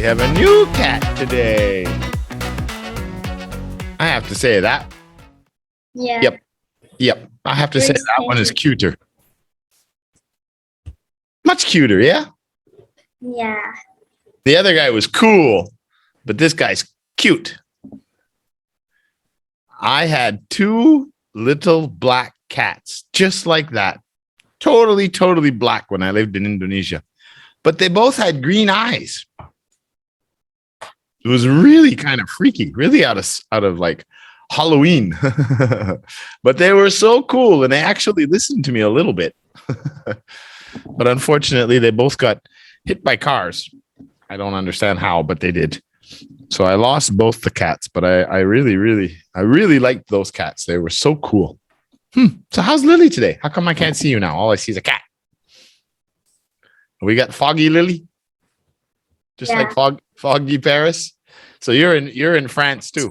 we have a new cat today. I have to say that. Yeah. Yep. I have to say that one is cuter. Much cuter, yeah? Yeah. The other guy was cool, but this guy's cute. I had 2 little black cats, just like that. Totally black when I lived in Indonesia. But they both had green eyes. It was really kind of freaky, really out of like Halloween. But they were so cool, and they actually listened to me a little bit. But unfortunately, they both got hit by cars. I don't understand how, but they did. So I lost both the cats, but I really liked those cats. They were so cool. So how's Lily today? How come I can't see you now? All I see is a cat. We got Foggy Lily, just like Foggy Paris. So you're in France too.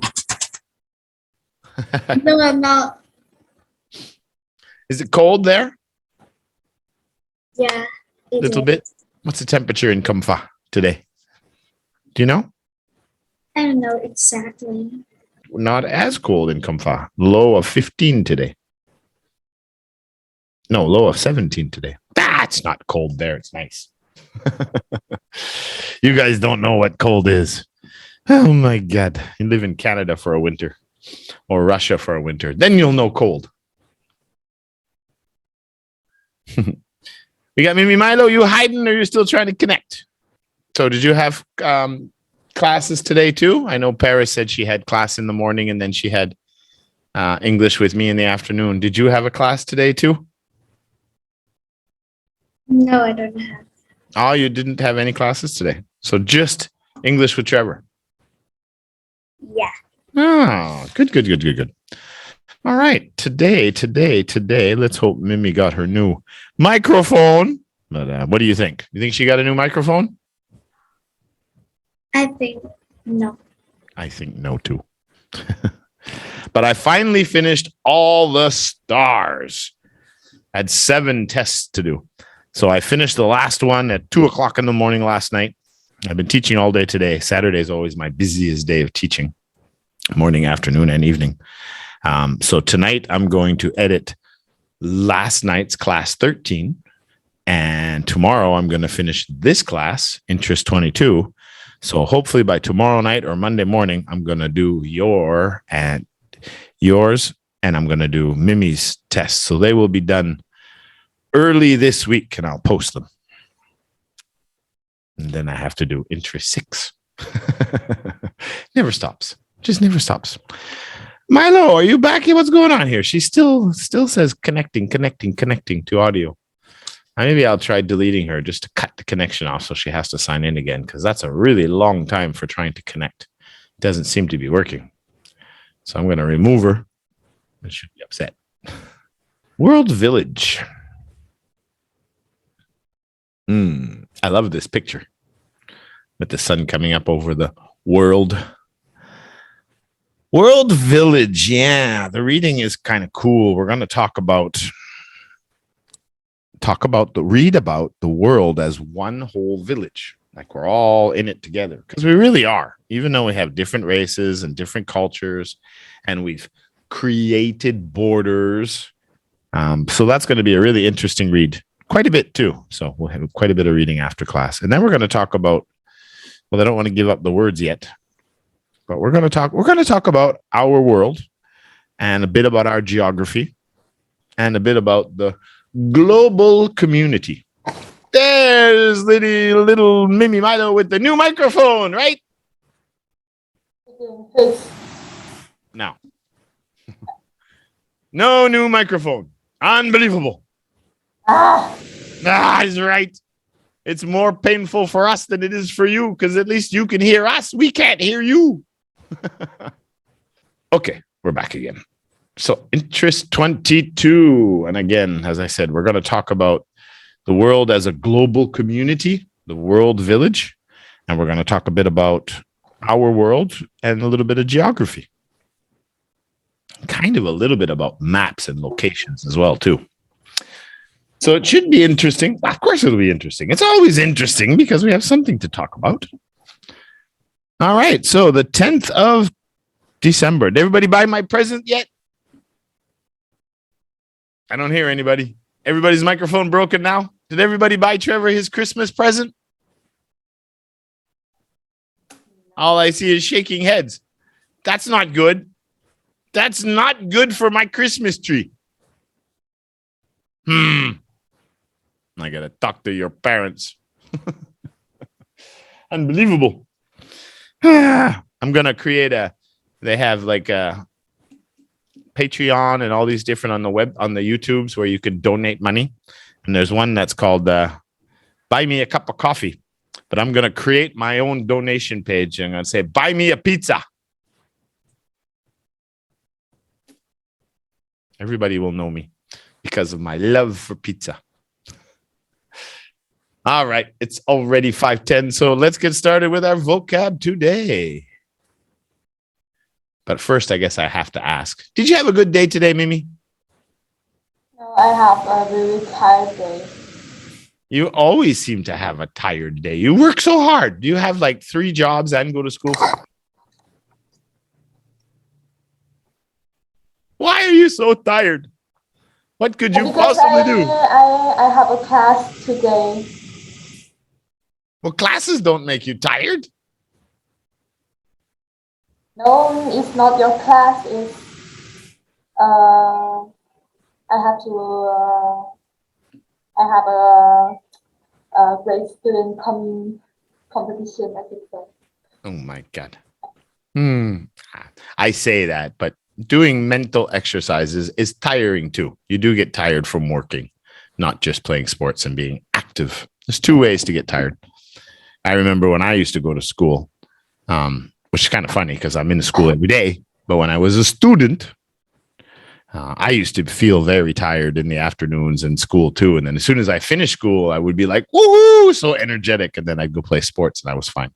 No, I'm not. Is it cold there? Yeah. A little bit. What's the temperature in Kamfa today? Do you know? I don't know exactly. Not as cold in Kamfa. Low of 15 today. No, low of 17 today. That's not cold there. It's nice. You guys don't know what cold is. Oh my God. You live in Canada for a winter or Russia for a winter. Then you'll know cold. You got Mimi Milo, you hiding or you still trying to connect? So did you have classes today too? I know Paris said she had class in the morning and then she had English with me in the afternoon. Did you have a class today too? No, I don't have. Oh, you didn't have any classes today. So just English with Trevor. Yeah. Oh, good. All right. Today, let's hope Mimi got her new microphone. But what do you think? You think she got a new microphone? I think no. I think no too. But I finally finished all the stars. I had 7 tests to do. So I finished the last one at 2:00 in the morning last night. I've been teaching all day today. Saturday is always my busiest day of teaching, morning, afternoon, and evening. So tonight I'm going to edit last night's class 13. And tomorrow I'm going to finish this class, Interest 22. So hopefully by tomorrow night or Monday morning, I'm going to do yours, and I'm going to do Mimi's tests. So they will be done early this week, and I'll post them. And then I have to do Interest 6. Never stops. Just never stops. Milo, are you back here? What's going on here? She still says connecting to audio. Maybe I'll try deleting her just to cut the connection off so she has to sign in again, because that's a really long time for trying to connect. It doesn't seem to be working. So I'm going to remove her. I should be upset. World Village. I love this picture with the sun coming up over the world. World Village. Yeah, the reading is kind of cool. We're going to read about the world as one whole village. Like we're all in it together, because we really are, even though we have different races and different cultures and we've created borders. So that's going to be a really interesting read. Quite a bit too. So we'll have quite a bit of reading after class. And then we're going to talk about, well, I don't want to give up the words yet, but we're going to talk about our world and a bit about our geography and a bit about the global community. There's little Mimi Milo with the new microphone, right? No. No new microphone. Unbelievable. He's right. It's more painful for us than it is for you, because at least you can hear us. We can't hear you. Okay, we're back again. So Interest 22. And again, as I said, we're going to talk about the world as a global community, the world village. And we're going to talk a bit about our world and a little bit of geography. Kind of a little bit about maps and locations as well, too. So it should be interesting. Of course, it'll be interesting. It's always interesting because we have something to talk about. All right. So the 10th of December. Did everybody buy my present yet? I don't hear anybody. Everybody's microphone broken now. Did everybody buy Trevor his Christmas present? All I see is shaking heads. That's not good. That's not good for my Christmas tree. I gotta talk to your parents. Unbelievable. I'm gonna create they have like a Patreon and all these different on the YouTubes where you can donate money. And there's one that's called Buy Me a Cup of Coffee. But I'm gonna create my own donation page. I'm gonna say, buy me a pizza. Everybody will know me because of my love for pizza. All right, it's already 5:10, so let's get started with our vocab today. But first, I guess I have to ask, did you have a good day today, Mimi? No, I have a really tired day. You always seem to have a tired day. You work so hard. Do you have like 3 jobs and go to school? Why are you so tired? What could you possibly do? I have a class today. Well, classes don't make you tired. No, it's not your class. It's I have to. I have a grade student competition. I think so. Oh my God. I say that, but doing mental exercises is tiring too. You do get tired from working, not just playing sports and being active. There's 2 ways to get tired. I remember when I used to go to school, which is kind of funny because I'm in school every day. But when I was a student, I used to feel very tired in the afternoons in school too. And then as soon as I finished school, I would be like, woohoo, so energetic. And then I'd go play sports and I was fine.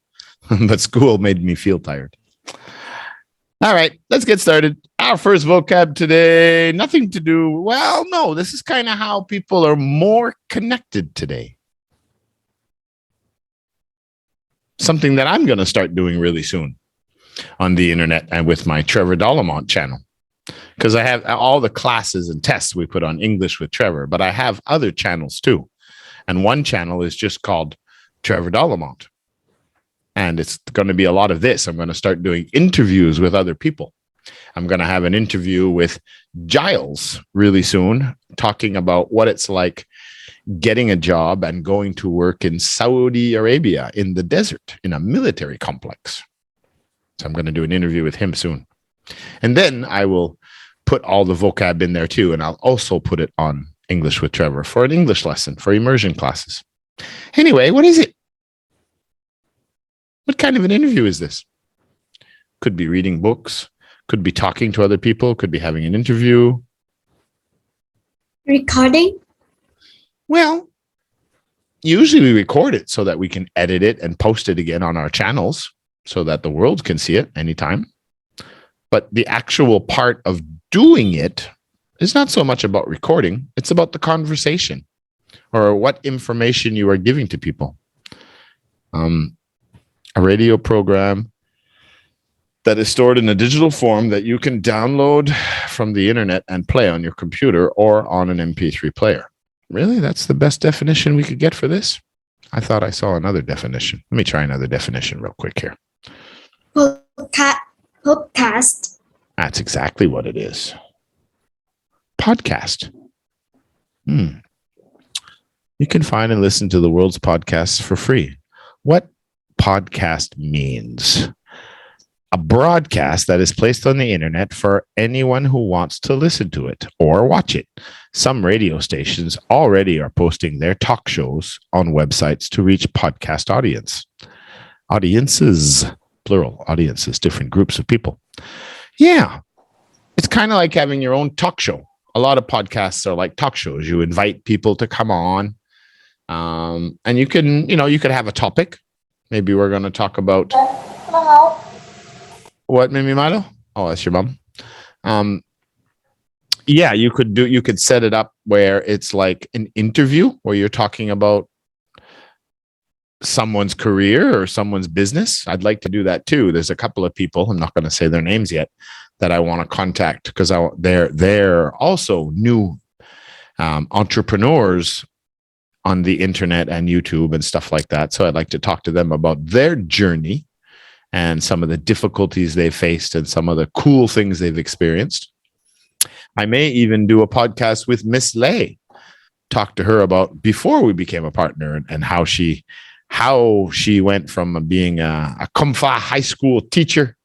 But school made me feel tired. All right, let's get started. Our first vocab today, nothing to do. Well, no, this is kind of how people are more connected today. Something that I'm going to start doing really soon on the internet and with my Trevor Dollemont channel. Because I have all the classes and tests we put on English with Trevor, but I have other channels too. And one channel is just called Trevor Dollemont. And it's going to be a lot of this. I'm going to start doing interviews with other people. I'm going to have an interview with Giles really soon, talking about what it's like getting a job and going to work in Saudi Arabia in the desert in a military complex. So I'm going to do an interview with him soon. And then I will put all the vocab in there too. And I'll also put it on English with Trevor for an English lesson for immersion classes. Anyway, what is it? What kind of an interview is this? Could be reading books, could be talking to other people, could be having an interview. Recording? Well, usually we record it so that we can edit it and post it again on our channels so that the world can see it anytime. But the actual part of doing it is not so much about recording. It's about the conversation or what information you are giving to people. A radio program that is stored in a digital form that you can download from the internet and play on your computer or on an MP3 player. Really? That's the best definition we could get for this? I thought I saw another definition. Let me try another definition real quick here. Podcast. That's exactly what it is. Podcast. You can find and listen to the world's podcasts for free. What podcast means? A broadcast that is placed on the internet for anyone who wants to listen to it or watch it. Some radio stations already are posting their talk shows on websites to reach podcast audiences, plural audiences, different groups of people. Yeah, it's kind of like having your own talk show. A lot of podcasts are like talk shows. You invite people to come on, and you could have a topic. Maybe we're going to talk about what, Mimi Milo? Oh, that's your mom. Yeah, you could set it up where it's like an interview where you're talking about someone's career or someone's business, I'd like to do that too. There's a couple of people, I'm not going to say their names yet, that I want to contact because they're also new entrepreneurs on the internet and YouTube and stuff like that. So I'd like to talk to them about their journey and some of the difficulties they've faced and some of the cool things they've experienced. I may even do a podcast with Miss Lay, talk to her about before we became a partner and how she went from being a Comfa high school teacher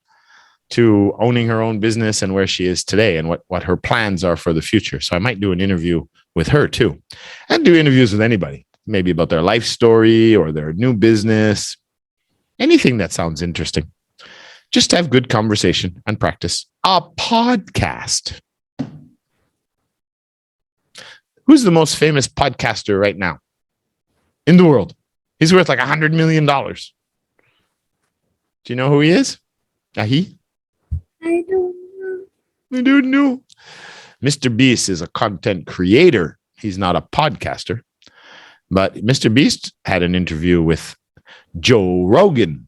to owning her own business and where she is today and what her plans are for the future. So I might do an interview with her too, and do interviews with anybody, maybe about their life story or their new business, anything that sounds interesting. Just have good conversation and practice. A podcast. Who's the most famous podcaster right now in the world? He's worth like $100 million. Do you know who he is? He? I don't know. I don't know. Mr. Beast is a content creator. He's not a podcaster. But Mr. Beast had an interview with Joe Rogan.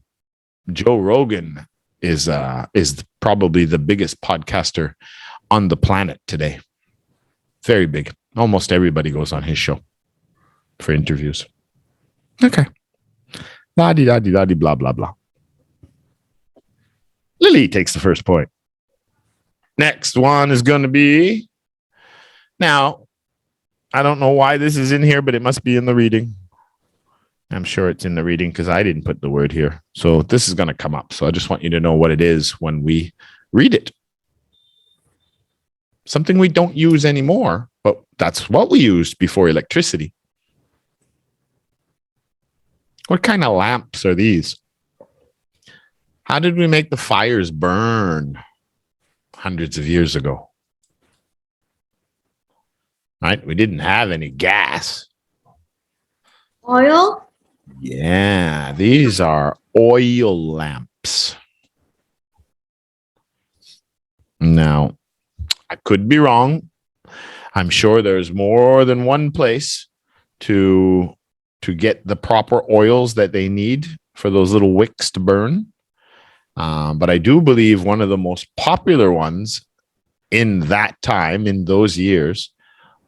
Joe Rogan is probably the biggest podcaster on the planet today. Very big. Almost everybody goes on his show for interviews. Okay. La-di-da-di-da-di, blah, blah, blah. Lily takes the first point. Next one is going to be, now, I don't know why this is in here, but it must be in the reading. I'm sure it's in the reading because I didn't put the word here. So this is going to come up. So I just want you to know what it is when we read it. Something we don't use anymore, but that's what we used before electricity. What kind of lamps are these? How did we make the fires burn hundreds of years ago? Right? We didn't have any gas. Oil? Yeah, these are oil lamps. Now, I could be wrong. I'm sure there's more than one place to get the proper oils that they need for those little wicks to burn. But I do believe one of the most popular ones in that time, in those years,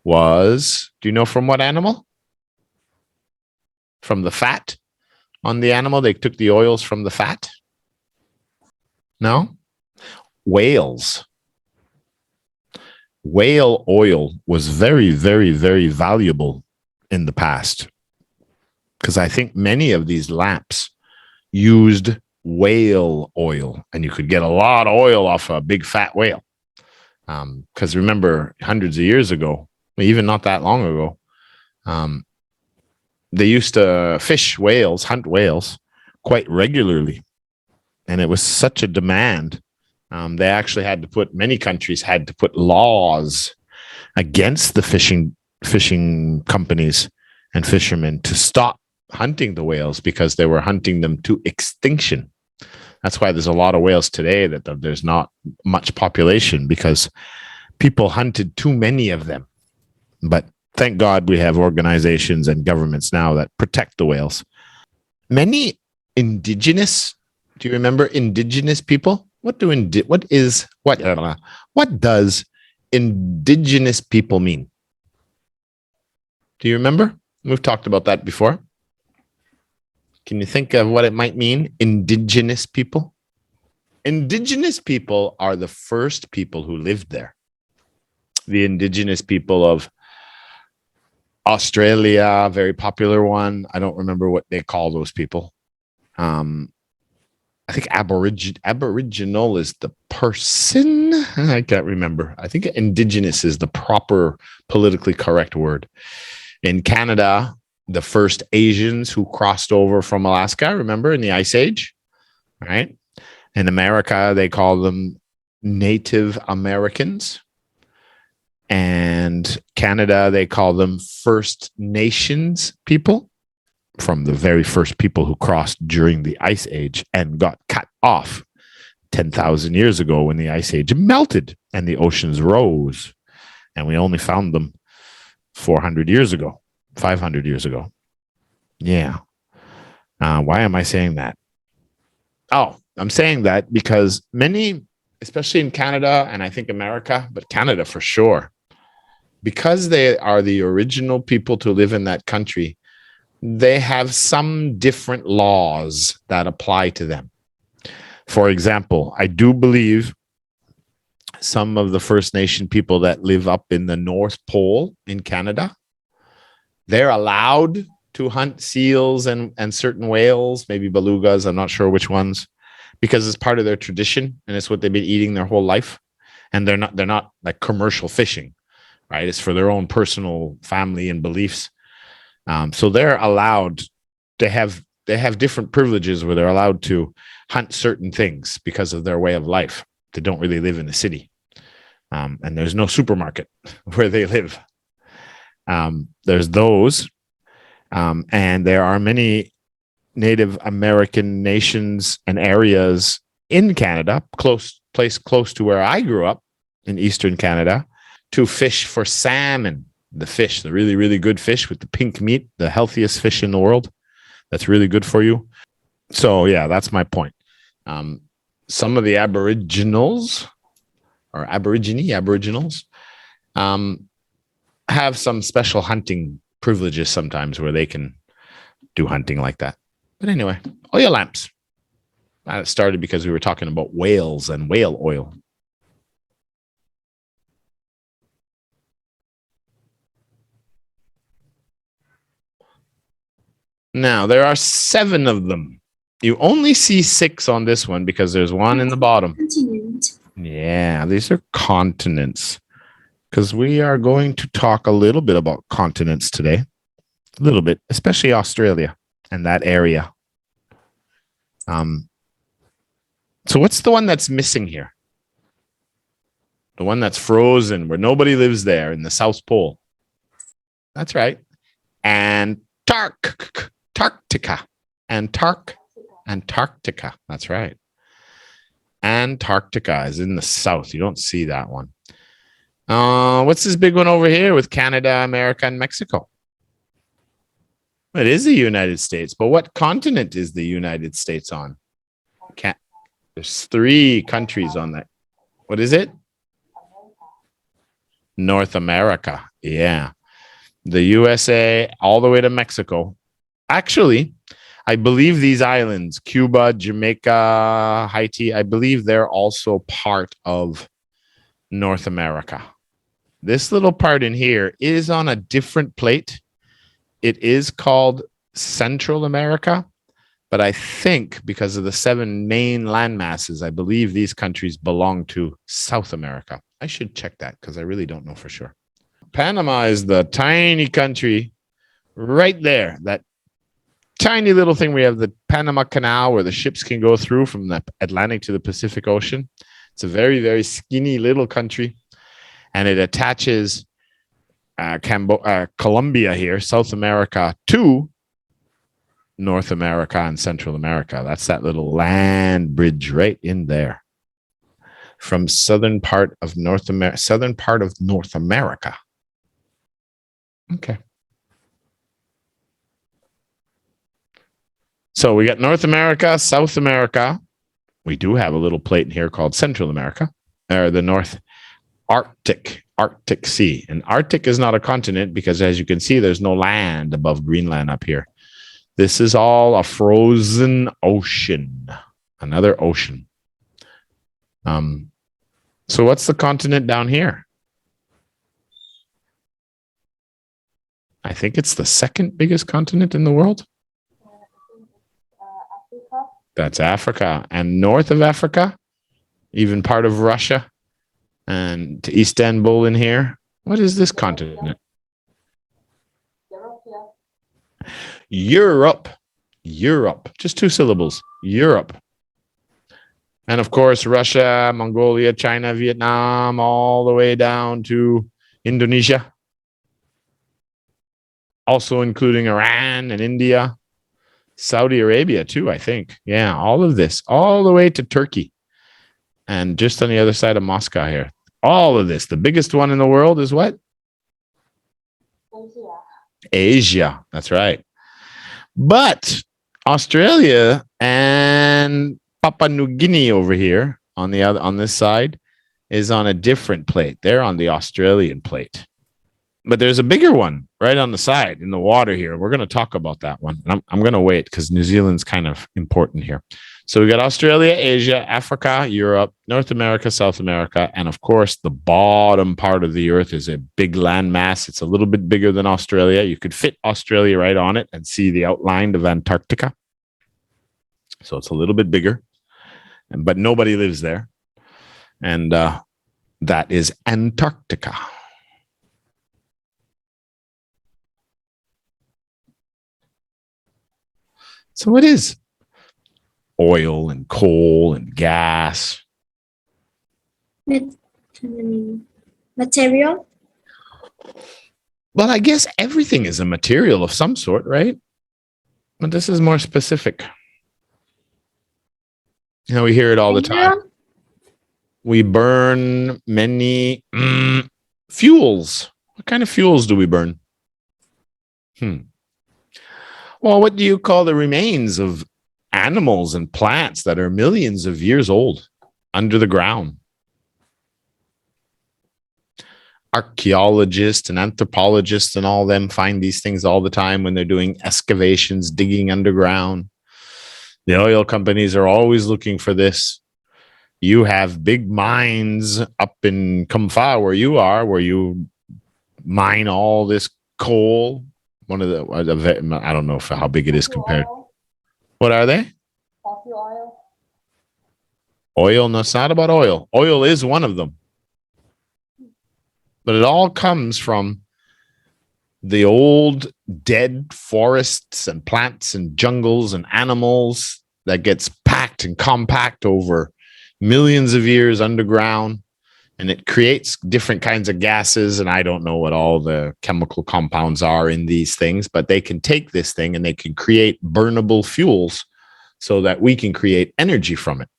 was, do you know from what animal? From the fat on the animal. They took the oils from the fat. No? Whales. Whale oil was very, very, very valuable in the past because I think many of these lamps used whale oil, and you could get a lot of oil off a big fat whale. Because remember, hundreds of years ago, even not that long ago, they used to fish whales, hunt whales quite regularly. And it was such a demand. They actually many countries had to put laws against the fishing companies and fishermen to stop hunting the whales because they were hunting them to extinction. That's why there's a lot of whales today that there's not much population because people hunted too many of them. But thank God we have organizations and governments now that protect the whales. Many indigenous, do you remember indigenous people? What does indigenous people mean? Do you remember? We've talked about that before. Can you think of what it might mean? Indigenous people? Indigenous people are the first people who lived there. The indigenous people of Australia, very popular one. I don't remember what they call those people. I think Aboriginal is the person. I can't remember. I think indigenous is the proper politically correct word. In Canada, the first Asians who crossed over from Alaska, remember, in the Ice Age, right? In America, they call them Native Americans. And Canada, they call them First Nations people, from the very first people who crossed during the Ice Age and got cut off 10,000 years ago when the Ice Age melted and the oceans rose. And we only found them 400 years ago, 500 years ago. Yeah. Why am I saying that? Oh, I'm saying that because many, especially in Canada and I think America, but Canada for sure, because they are the original people to live in that country, they have some different laws that apply to them. For example, I do believe some of the First Nation people that live up in the North Pole in Canada, they're allowed to hunt seals and certain whales, maybe belugas, I'm not sure which ones, because it's part of their tradition and it's what they've been eating their whole life. And they're not like commercial fishing, right? It's for their own personal family and beliefs. So they're allowed, they have different privileges where they're allowed to hunt certain things because of their way of life. They don't really live in the city. And there's no supermarket where they live. There's those. And there are many Native American nations and areas in Canada, close to where I grew up in Eastern Canada, to fish for salmon, the fish, the really, really good fish with the pink meat, the healthiest fish in the world. That's really good for you. So yeah, that's my point. Some of the Aboriginals have some special hunting privileges sometimes where they can do hunting like that. But anyway, oil lamps. It started because we were talking about whales and whale oil. Now, there are 7 of them. You only see 6 on this one because there's one in the bottom. Continent. Yeah, these are continents. Because we are going to talk a little bit about continents today. A little bit, especially Australia and that area. So what's the one that's missing here? The one that's frozen, where nobody lives there in the South Pole. That's right. Antarctica. Antarctica. That's right. Antarctica is in the south. You don't see that one. What's this big one over here with Canada, America, and Mexico? It is the United States, but what continent is the United States on? There's 3 countries on that. What is it? North America. Yeah. The USA all the way to Mexico. Actually, I believe these islands, Cuba, Jamaica, Haiti, I believe they're also part of North America. This little part in here is on a different plate. It is called Central America, but I think because of the 7 main land masses, I believe these countries belong to South America. I should check that because I really don't know for sure. Panama is the tiny country right there. That tiny little thing. We have the Panama Canal where the ships can go through from the Atlantic to the Pacific Ocean. It's a very, very skinny little country, and it attaches Colombia here, South America, to North America and Central America. That's that little land bridge right in there. From southern part of North America. Okay. So we got North America, South America. We do have a little plate in here called Central America, or the North Arctic Sea. And Arctic is not a continent because, as you can see, there's no land above Greenland up here. This is all a frozen ocean, another ocean. So what's the continent down here? I think it's the 2nd biggest continent in the world. Africa. That's Africa. And north of Africa, even part of Russia and to Istanbul in here. What is this continent? Europe. Just 2 syllables. Europe. And of course, Russia, Mongolia, China, Vietnam, all the way down to Indonesia. Also including Iran and India. Saudi Arabia too, I think. Yeah, all of this, all the way to Turkey. And just on the other side of Moscow here. All of this. The biggest one in the world is what? Asia. That's right. But Australia and Papua New Guinea over here on the other on this side is on a different plate. They're on the Australian plate. But there's a bigger one right on the side in the water here. We're going to talk about that one. I'm going to wait because New Zealand's kind of important here. So we got Australia, Asia, Africa, Europe, North America, South America, and of course, the bottom part of the earth is a big landmass. It's a little bit bigger than Australia. You could fit Australia right on it and see the outline of Antarctica. So it's a little bit bigger, but nobody lives there. And that is Antarctica. So what is oil and coal and gas? Material. Well, I guess everything is a material of some sort, right? But this is more specific. You know, we hear it all the time. We burn many fuels. What kind of fuels do we burn? Well, what do you call the remains of animals and plants that are millions of years old under the ground? Archaeologists and anthropologists and all them find these things all the time when they're doing excavations, digging underground. The oil companies are always looking for this. You have big mines up in Kamfa where you are, where you mine all this coal. One of the, I don't know how big it is compared. What are they? Coffee oil. Oil? No, it's not about oil. Oil is one of them. But it all comes from the old dead forests and plants and jungles and animals that gets packed and compact over millions of years underground. And it creates different kinds of gases. And I don't know what all the chemical compounds are in these things, but they can take this thing and they can create burnable fuels so that we can create energy from it.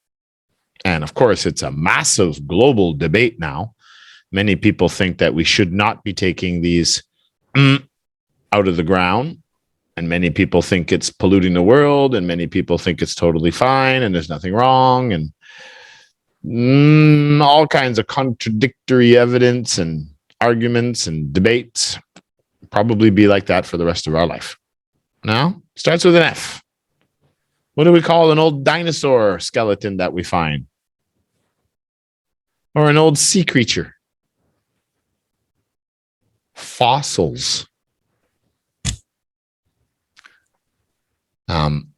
And of course, it's a massive global debate now. Many people think that we should not be taking these out of the ground. And many people think it's polluting the world. And many people think it's totally fine and there's nothing wrong. And all kinds of contradictory evidence and arguments and debates. Probably be like that for the rest of our life. Now, starts with an F. What do we call an old dinosaur skeleton that we find? Or an old sea creature? Fossils.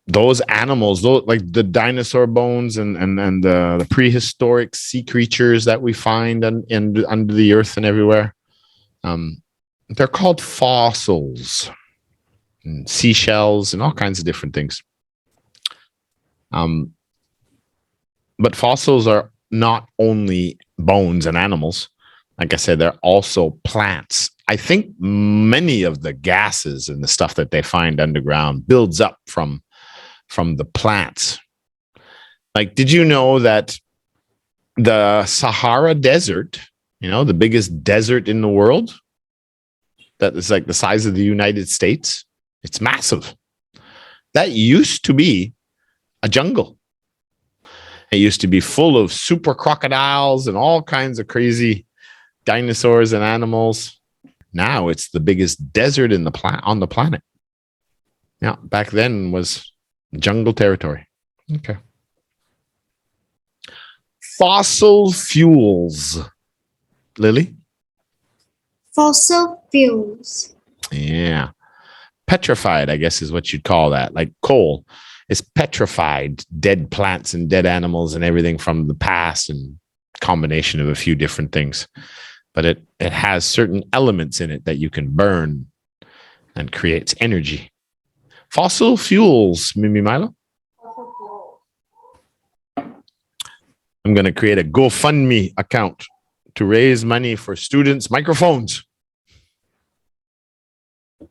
Those animals, those, like the dinosaur bones and the prehistoric sea creatures that we find under the earth and everywhere, they're called fossils. And seashells and all kinds of different things. But fossils are not only bones and animals. Like I said, they're also plants. I think many of the gases and the stuff that they find underground builds up from the plants. Like, did you know that the Sahara Desert, you know, the biggest desert in the world, that is like the size of the United States, it's massive. That used to be a jungle. It used to be full of super crocodiles and all kinds of crazy dinosaurs and animals. Now it's the biggest desert in on the planet. Yeah, back then was jungle territory. Okay. Fossil fuels. Lily? Fossil fuels. Yeah. Petrified, I guess, is what you'd call that. Like coal is petrified, dead plants and dead animals and everything from the past, and combination of a few different things. But it has certain elements in it that you can burn and creates energy. Fossil fuels, Mimi Milo. Fossil fuels. I'm going to create a GoFundMe account to raise money for students' microphones. I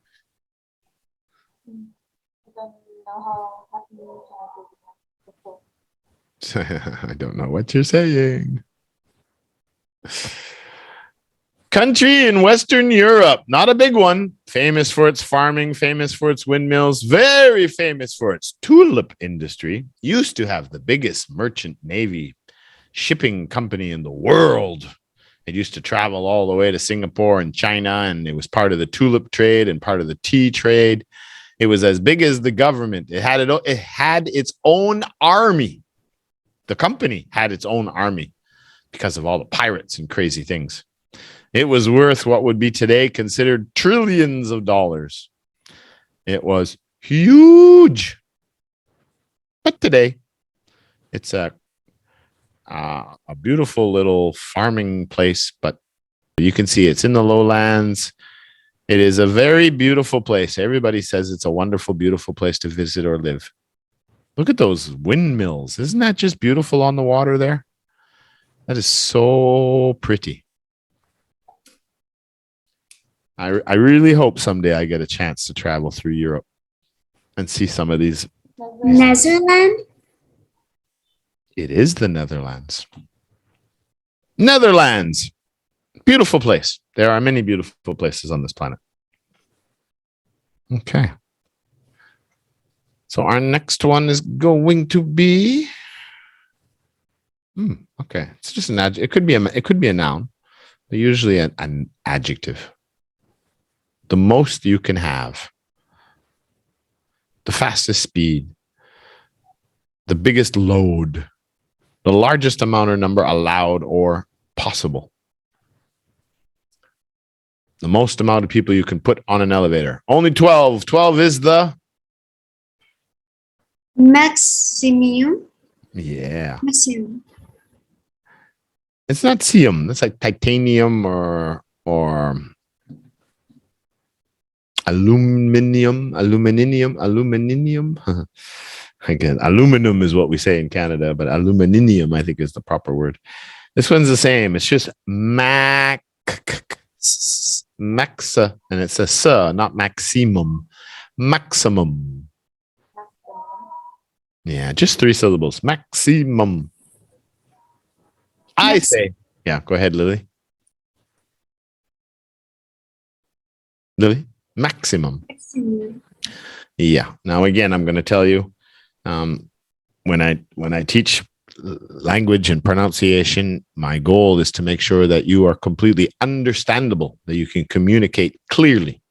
don't know how to use I don't know what you're saying. Country in Western Europe, not a big one. Famous for its farming, famous for its windmills, very famous for its tulip industry. Used to have the biggest merchant navy shipping company in the world. It used to travel all the way to Singapore and China, and it was part of the tulip trade and part of the tea trade. It was as big as the government. It had its own army. The company had its own army because of all the pirates and crazy things. It was worth what would be today considered trillions of dollars. It was huge. But today, it's a beautiful little farming place, but you can see it's in the lowlands. It is a very beautiful place. Everybody says it's a wonderful, beautiful place to visit or live. Look at those windmills. Isn't that just beautiful on the water there? That is so pretty. I really hope someday I get a chance to travel through Europe and see some of these. Netherlands. It is the Netherlands. Netherlands. Beautiful place. There are many beautiful places on this planet. Okay. So our next one is going to be. Okay. It's just an adjective. It could be a noun, but usually an adjective. The most you can have. The fastest speed. The biggest load. The largest amount or number allowed or possible. The most amount of people you can put on an elevator. Only 12. 12 is the Maximum. Yeah. Maximum. It's not cium. That's like titanium or aluminium. Again, aluminum is what we say in Canada, but aluminium, I think, is the proper word. This one's the same. It's just maxa, and it's a s, not maximum. Maximum. Yeah, just 3 syllables. Maximum. I say, yeah, go ahead, Lily. Lily, maximum. Maximum. Yeah. Now, again, I'm going to tell you, when I teach language and pronunciation, my goal is to make sure that you are completely understandable, that you can communicate clearly.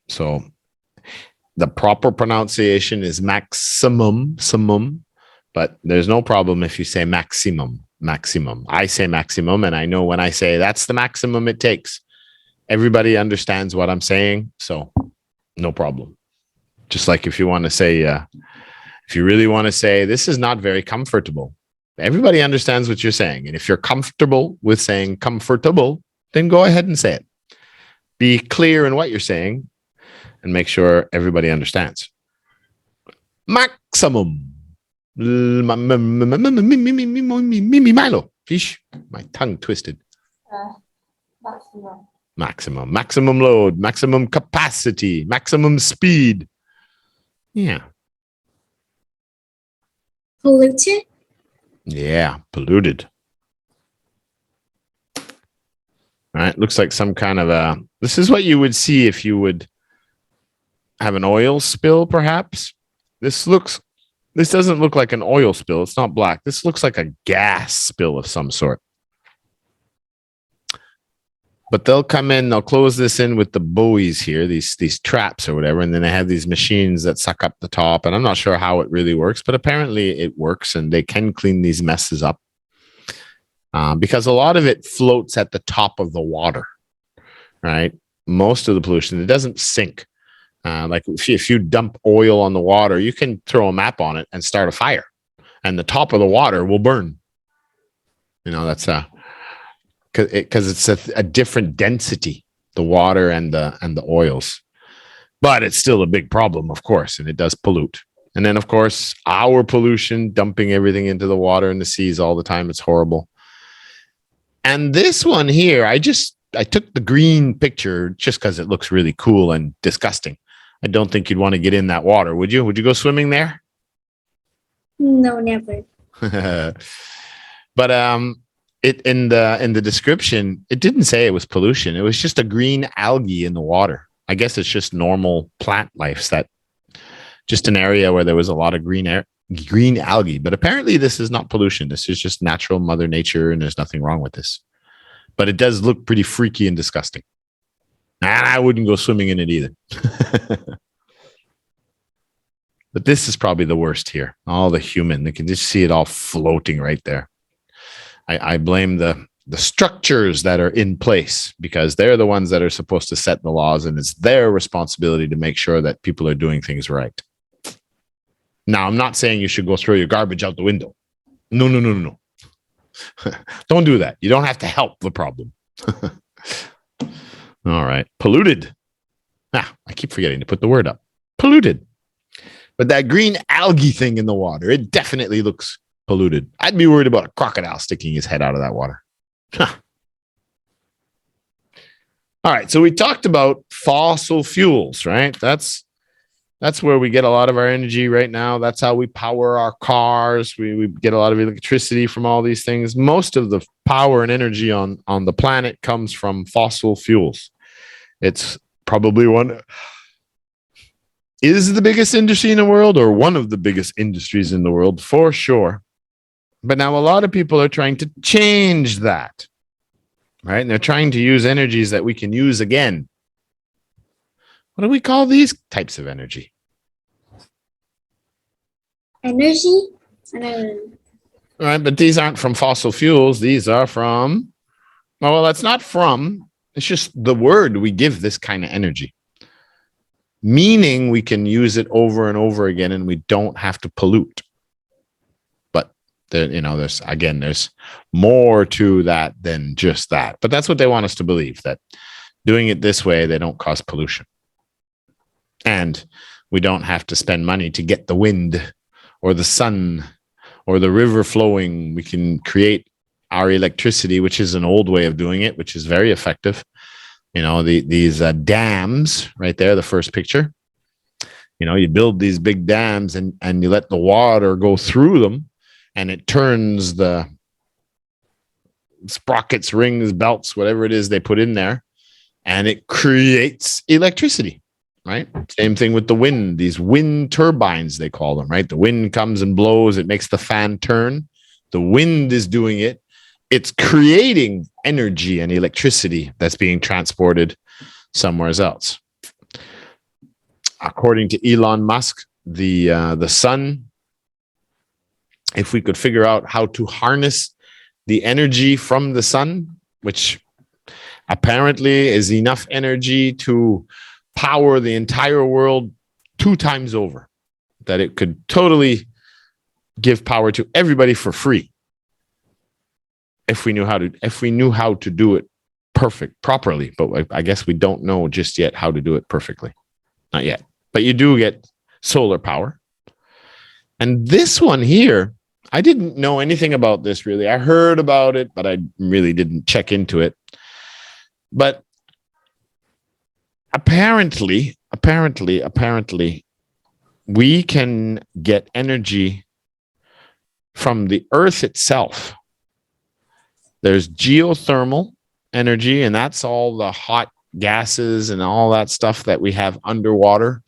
So the proper pronunciation is maximum, but there's no problem if you say maximum. I say maximum, and I know when I say that's the maximum it takes. Everybody understands what I'm saying, so no problem. Just like if you want to say, if you really want to say, this is not very comfortable. Everybody understands what you're saying. And if you're comfortable with saying comfortable, then go ahead and say it. Be clear in what you're saying and make sure everybody understands. Maximum. Milo. Fish. My tongue twisted. Maximum. Maximum load, maximum capacity, maximum speed. Yeah. Polluted. Yeah, polluted. All right, looks like some kind of this is what you would see if you would have an oil spill, perhaps. This doesn't look like an oil spill. It's not black. This looks like a gas spill of some sort. But they'll come in, they'll close this in with the buoys here, these traps or whatever, and then they have these machines that suck up the top. And I'm not sure how it really works, but apparently it works, and they can clean these messes up because a lot of it floats at the top of the water, right? Most of the pollution, it doesn't sink. Like if you dump oil on the water, you can throw a map on it and start a fire, and the top of the water will burn. You know, that's because it's a different density, the water and the oils, but it's still a big problem, of course, and it does pollute. And then, of course, our pollution, dumping everything into the water and the seas all the time. It's horrible. And this one here, I took the green picture just because it looks really cool and disgusting. I don't think you'd want to get in that water, would you? Would you go swimming there? No, never. But it in the description, it didn't say it was pollution. It was just a green algae in the water. I guess it's just normal plant life, that just an area where there was a lot of green algae. But apparently this is not pollution. This is just natural Mother Nature, and there's nothing wrong with this. But it does look pretty freaky and disgusting. And I wouldn't go swimming in it either. But this is probably the worst here. All the human, they can just see it all floating right there. I blame the structures that are in place, because they're the ones that are supposed to set the laws, and it's their responsibility to make sure that people are doing things right. Now, I'm not saying you should go throw your garbage out the window. No. Don't do that. You don't have to help the problem. All right. Polluted. I keep forgetting to put the word up. Polluted. But that green algae thing in the water, it definitely looks polluted. I'd be worried about a crocodile sticking his head out of that water. All right. So we talked about fossil fuels, right? That's where we get a lot of our energy right now. That's how we power our cars. We get a lot of electricity from all these things. Most of the power and energy on the planet comes from fossil fuels. It's probably is the biggest industry in the world, or one of the biggest industries in the world, for sure. But now a lot of people are trying to change that, right? And they're trying to use energies that we can use again. What do we call these types of energy? Energy? I don't know. Right, but these aren't from fossil fuels. These are from, well, that's not from, it's just the word we give this kind of energy. Meaning we can use it over and over again, and we don't have to pollute. But there's more to that than just that. But that's what they want us to believe, that doing it this way, they don't cause pollution. And we don't have to spend money to get the wind or the sun or the river flowing. We can create our electricity, which is an old way of doing it, which is very effective. These dams right there, the first picture, you build these big dams and you let the water go through them, and it turns the sprockets, rings, belts, whatever it is they put in there, and it creates electricity, right? Same thing with the wind, these wind turbines, they call them, right? The wind comes and blows, it makes the fan turn. The wind is doing it. It's creating energy and electricity that's being transported somewhere else. According to Elon Musk, the sun, if we could figure out how to harness the energy from the sun, which apparently is enough energy to power the entire world 2 times over, that it could totally give power to everybody for free. If we knew how to do it properly, but I guess we don't know just yet how to do it perfectly. Not yet. But you do get solar power. And this one here, I didn't know anything about this really. I heard about it, but I really didn't check into it. But apparently, we can get energy from the earth itself. There's geothermal energy, and that's all the hot gases and all that stuff that we have underwater.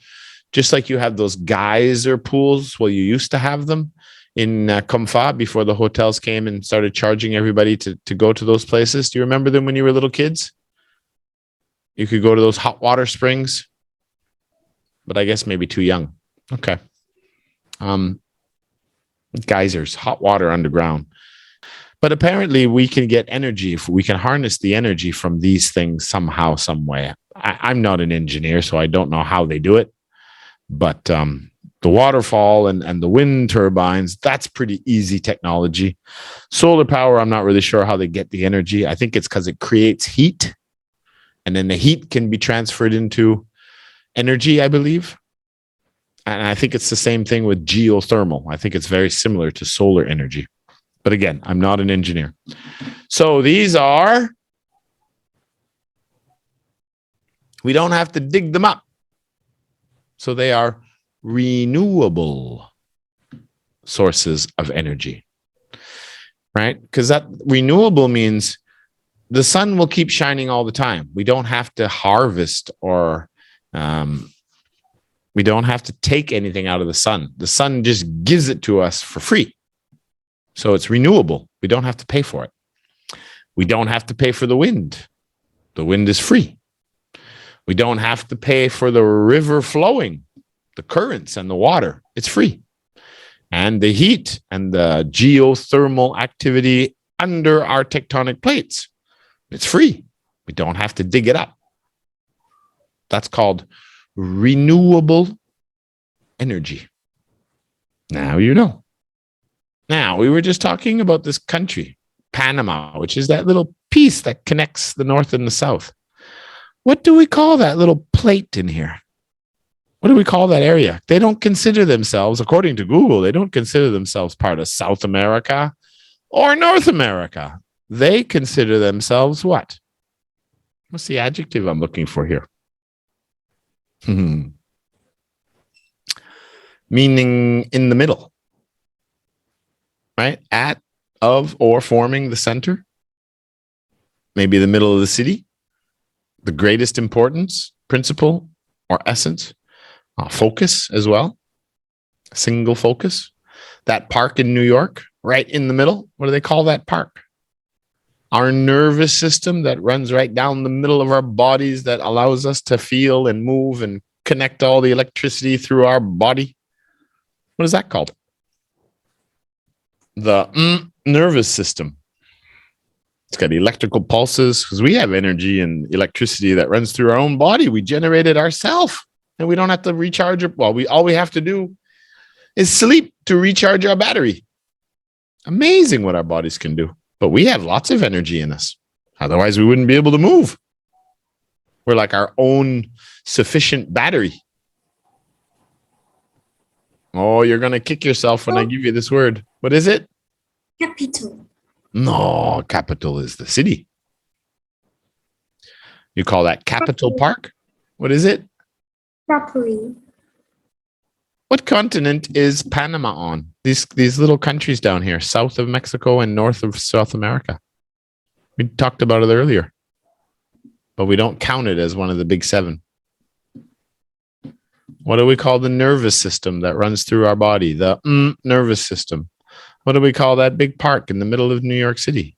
Just like you have those geyser pools. Well, you used to have them in Comfa before the hotels came and started charging everybody to go to those places. Do you remember them when you were little kids? You could go to those hot water springs, but I guess maybe too young. Okay. Geysers, hot water underground. But apparently we can get energy if we can harness the energy from these things somehow, some way. I'm not an engineer, so I don't know how they do it. But the waterfall and the wind turbines, that's pretty easy technology. Solar power, I'm not really sure how they get the energy. I think it's because it creates heat, and then the heat can be transferred into energy, I believe. And I think it's the same thing with geothermal. I think it's very similar to solar energy. But again, I'm not an engineer. So these are, we don't have to dig them up. So they are renewable sources of energy. right? Because that renewable means the sun will keep shining all the time. We don't have to harvest or we don't have to take anything out of the sun. The sun just gives it to us for free. So it's renewable. We don't have to pay for it. We don't have to pay for the wind. The wind is free. We don't have to pay for the river flowing, the currents and the water. It's free. And the heat and the geothermal activity under our tectonic plates, it's free. We don't have to dig it up. That's called renewable energy. Now you know. Now, we were just talking about this country, Panama, which is that little piece that connects the north and the south. What do we call that little plate in here? What do we call that area? They don't consider themselves, according to Google, they don't consider themselves part of South America or North America. They consider themselves what? What's the adjective I'm looking for here? Meaning in the middle, right? At, of, or forming the center. Maybe the middle of the city. The greatest importance, principle, or essence. Focus as well. Single focus. That park in New York, right in the middle. What do they call that park? Our nervous system that runs right down the middle of our bodies that allows us to feel and move and connect all the electricity through our body. What is that called? The nervous system. It's got electrical pulses because we have energy and electricity that runs through our own body. We generate it ourselves and we don't have to recharge it. Well, all we have to do is sleep to recharge our battery. Amazing what our bodies can do. But we have lots of energy in us. Otherwise, we wouldn't be able to move. We're like our own sufficient battery. Oh, you're going to kick yourself when I give you this word. What is it? Capital. No, capital is the city. You call that Capital Park? What is it? Properly. What continent is Panama on? These little countries down here, south of Mexico and north of South America. We talked about it earlier, but we don't count it as one of the big seven. What do we call the nervous system that runs through our body? The nervous system. What do we call that big park in the middle of New York City?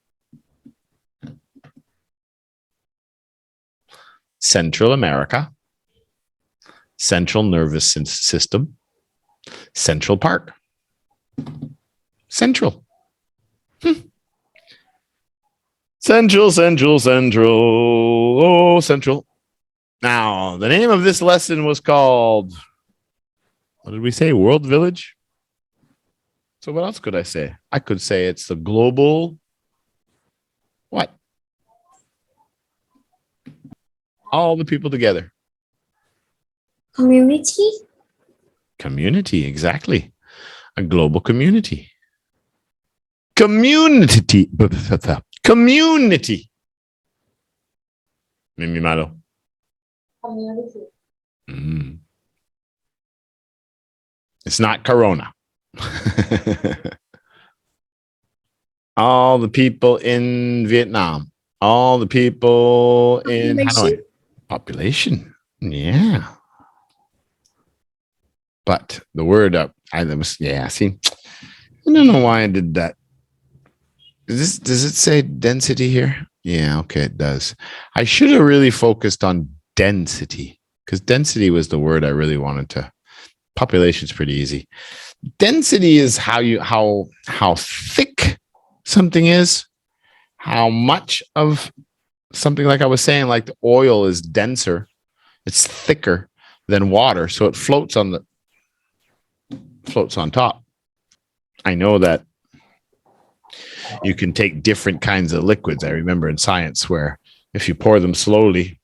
Central America. Central nervous system. Central Park. Central. Central. Oh, Central. Now, the name of this lesson was called, what did we say? World Village? So what else could I say? I could say it's the global, what? All the people together. Community. Community, exactly. A global community. Community. Community. Mimi Malo. Community. It's not Corona. All the people in Vietnam. All the people in Hanoi. Population. Yeah. But the word up, see, I don't know why I did that. Does it say density here? Yeah, okay, it does. I should have really focused on density because density was the word I really wanted to. Population's pretty easy. Density is how thick something is, how much of something, like I was saying, like the oil is denser, it's thicker than water, so it floats on top. I know that you can take different kinds of liquids. I remember in science where if you pour them slowly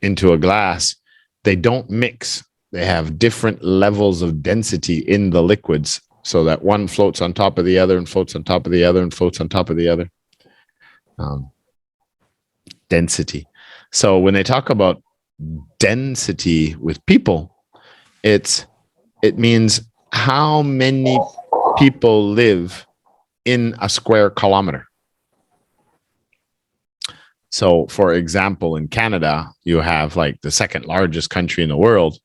into a glass, they don't mix. They have different levels of density in the liquids so that one floats on top of the other and floats on top of the other and floats on top of the other. Density. So when they talk about density with people, it means how many people live in a square kilometer. So, for example, in Canada, you have like the second largest country in the world.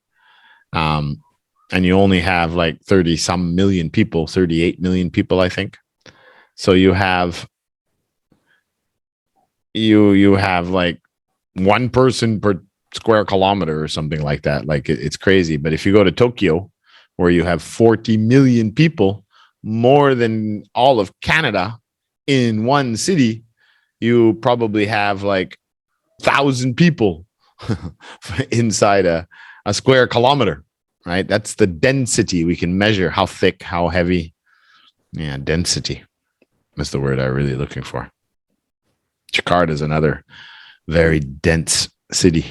And you only have like 30 some million people, 38 million people, I think. So you have like one person per square kilometer or something like that. Like it's crazy. But if you go to Tokyo, where you have 40 million people, more than all of Canada in one city, you probably have like 1,000 people inside a square kilometer, right? That's the density. We can measure how thick, how heavy. Yeah, density is the word I'm really looking for. Jakarta is another very dense city.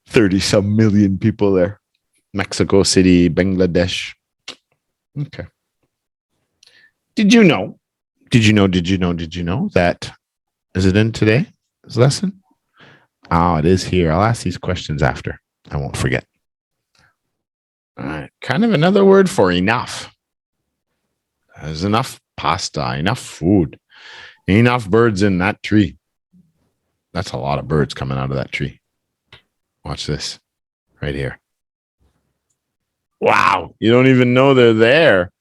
30 some million people there. Mexico City, Bangladesh. Okay. Did you know that, is it in today's lesson? Oh, it is here. I'll ask these questions after. I won't forget. All right. Kind of another word for enough. There's enough pasta, enough food, enough birds in that tree. That's a lot of birds coming out of that tree. Watch this right here. Wow. You don't even know they're there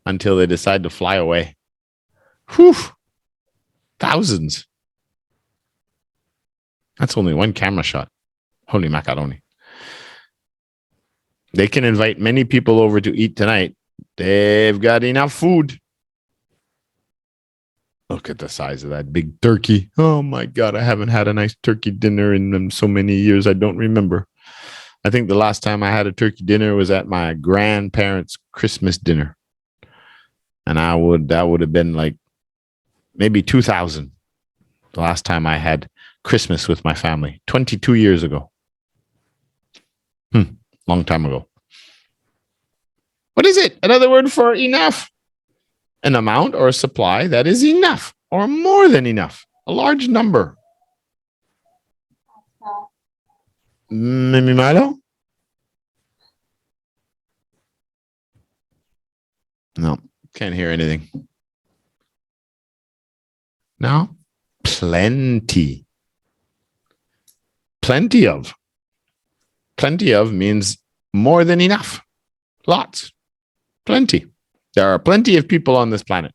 until they decide to fly away. Whew. Thousands. That's only one camera shot. Holy macaroni. They can invite many people over to eat tonight. They've got enough food. Look at the size of that big turkey. Oh my God, I haven't had a nice turkey dinner in so many years. I don't remember. I think the last time I had a turkey dinner was at my grandparents' Christmas dinner. And that would have been like maybe 2000. The last time I had Christmas with my family, 22 years ago. Long time ago. What is it? Another word for enough. An amount or a supply that is enough or more than enough. A large number. Mimi Milo? No, can't hear anything. No? Plenty. Plenty of. Plenty of means more than enough. Lots. Plenty. There are plenty of people on this planet.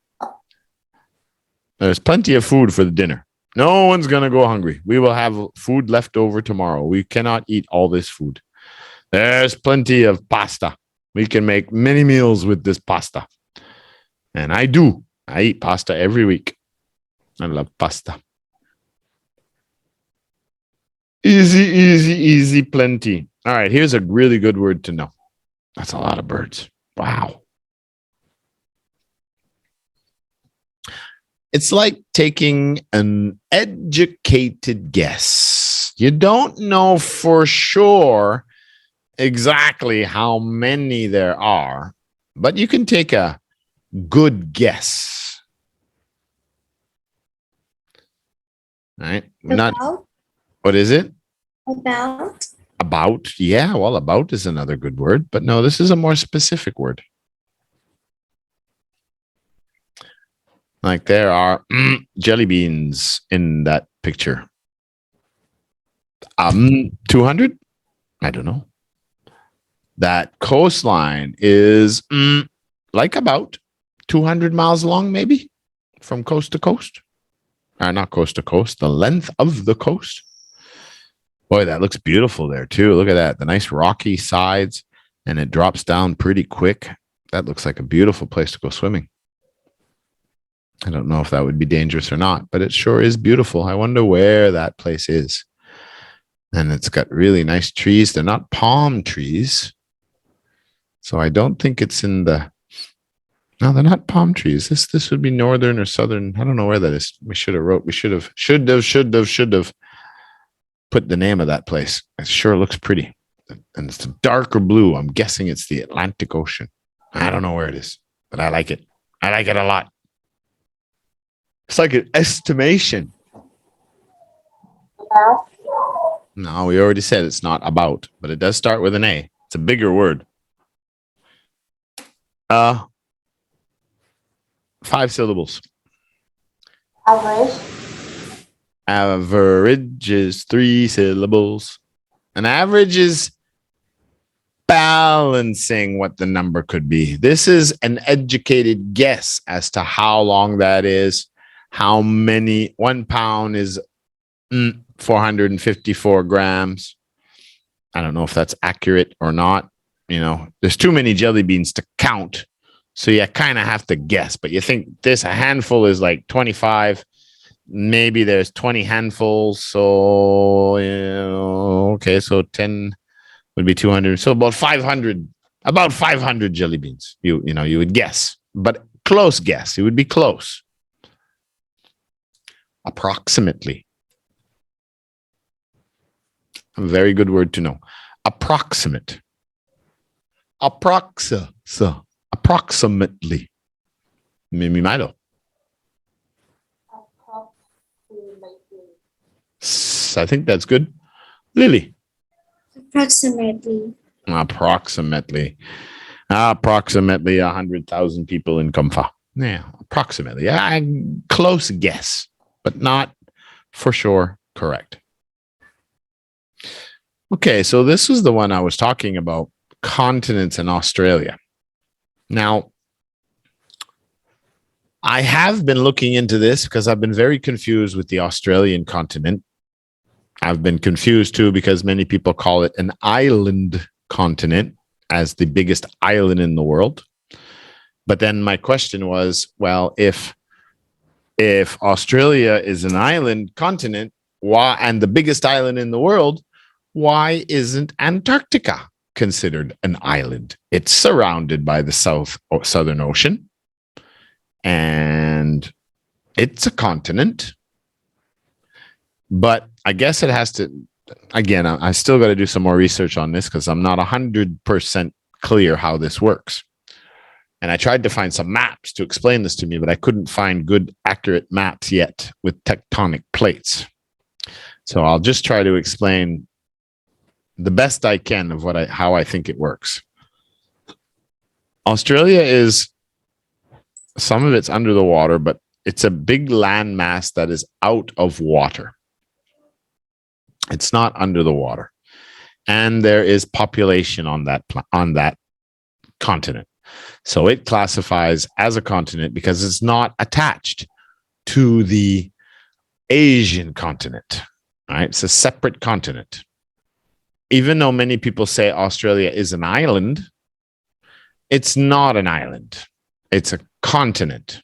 There's plenty of food for the dinner. No one's going to go hungry. We will have food left over tomorrow. We cannot eat all this food. There's plenty of pasta. We can make many meals with this pasta. And I do. I eat pasta every week. I love pasta. Easy, easy, easy, plenty. All right, here's a really good word to know. That's a lot of birds. Wow. It's like taking an educated guess. You don't know for sure exactly how many there are, but you can take a good guess. All right. About? What is it? About? About. Yeah, well, about is another good word, but no, this is a more specific word. Like there are jelly beans in that picture. 200? I don't know. That coastline is like about 200 miles long, maybe, from coast to coast. Not coast to coast, the length of the coast. Boy, that looks beautiful there, too. Look at that. The nice rocky sides, and it drops down pretty quick. That looks like a beautiful place to go swimming. I don't know if that would be dangerous or not, but it sure is beautiful. I wonder where that place is. And it's got really nice trees. They're not palm trees. So I don't think it's in the... No, they're not palm trees. This would be northern or southern. I don't know where that is. We should have put the name of that place. It sure looks pretty. And it's darker blue. I'm guessing it's the Atlantic Ocean. I don't know where it is, but I like it. I like it a lot. It's like an estimation. No, we already said it's not about, but it does start with an A. It's a bigger word. 5 syllables. Average. Average is 3 syllables. An average is balancing what the number could be. This is an educated guess as to how long that is, how many. 1 pound is 454 grams. I don't know if that's accurate or not. You know, there's too many jelly beans to count. So you kind of have to guess, but you think a handful is like 25. Maybe there's 20 handfuls. So, okay, so 10 would be 200. So about 500 jelly beans. You would guess, but close guess. It would be close. Approximately. A very good word to know. Approximate. Approximately. Me malo. I think that's good. Lily. Approximately. Approximately 100,000 people in Kamfa. Yeah, approximately. Close guess, but not for sure correct. Okay, so this is the one I was talking about, continents in Australia. Now, I have been looking into this because I've been very confused with the Australian continent. I've been confused too because many people call it an island continent, as the biggest island in the world. But then my question was, well, if Australia is an island continent, why, and the biggest island in the world, why isn't Antarctica considered an island? It's surrounded by the Southern Ocean, and it's a continent. But I guess it has to, again, I still got to do some more research on this because I'm not 100% clear how this works. And I tried to find some maps to explain this to me, but I couldn't find good, accurate maps yet with tectonic plates. So I'll just try to explain the best I can of how I think it works. Australia is, some of it's under the water, but it's a big landmass that is out of water. It's not under the water. And there is population on that continent. So it classifies as a continent because it's not attached to the Asian continent. Right? It's a separate continent. Even though many people say Australia is an island, it's not an island. It's a continent.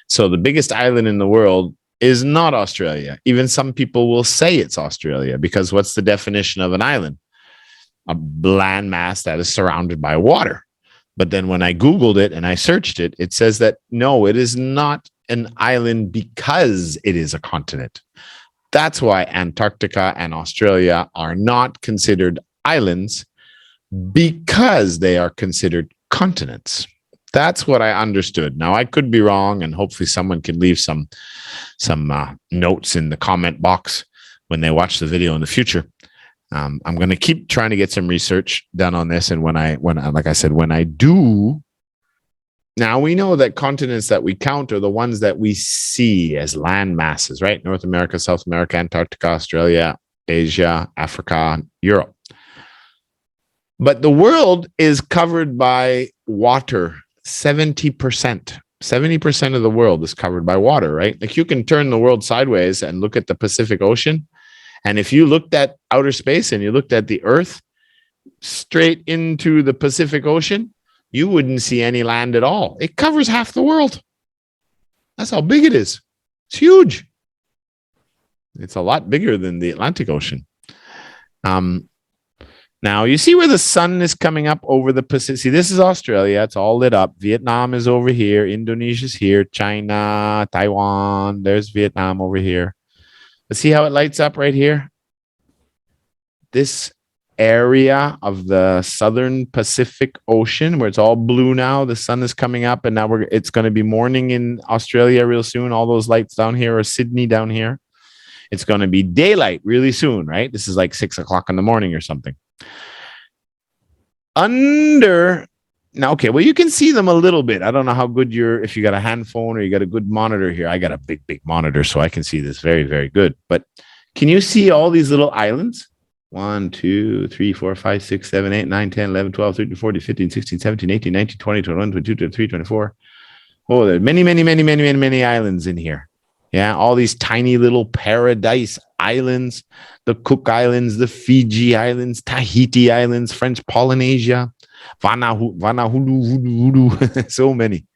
So the biggest island in the world is not Australia. Even some people will say it's Australia because what's the definition of an island? A landmass that is surrounded by water. But then when I Googled it and I searched it, it says that no, it is not an island because it is a continent. That's why Antarctica and Australia are not considered islands, because they are considered continents. That's what I understood. Now, I could be wrong, and hopefully someone can leave some notes in the comment box when they watch the video in the future. I'm going to keep trying to get some research done on this, and when I do, now we know that continents that we count are the ones that we see as land masses, right? North America, South America, Antarctica, Australia, Asia, Africa, Europe. But the world is covered by water. 70% of the world is covered by water, right? Like you can turn the world sideways and look at the Pacific Ocean. And if you looked at outer space and you looked at the Earth straight into the Pacific Ocean, you wouldn't see any land at all. It covers half the world. That's how big it is. It's huge. It's a lot bigger than the Atlantic Ocean. Now, you see where the sun is coming up over the Pacific. See, this is Australia. It's all lit up. Vietnam is over here. Indonesia's here. China, Taiwan. There's Vietnam over here. But see how it lights up right here? This area of the southern Pacific Ocean, where it's all blue now, the sun is coming up, and now it's going to be morning in Australia real soon. All those lights down here, or Sydney down here. It's going to be daylight really soon, right? This is like 6 o'clock in the morning or something. Under Now, okay, well, you can see them a little bit. I don't know how good if you got a hand phone or you got a good monitor here. I got a big, big monitor, so I can see this very, very good. But can you see all these little islands? 1, 2, 3, 4, 5, 6, 7, 8, 9, 10, 11, 12, 13, 14, 15, 16, 17, 18, 19, 20, 21, 22, 23, 24. Oh, there are many, many, many, many, many, many islands in here. Yeah, all these tiny little paradise islands, the Cook Islands, the Fiji Islands, Tahiti Islands, French Polynesia, Vanuatu, so many.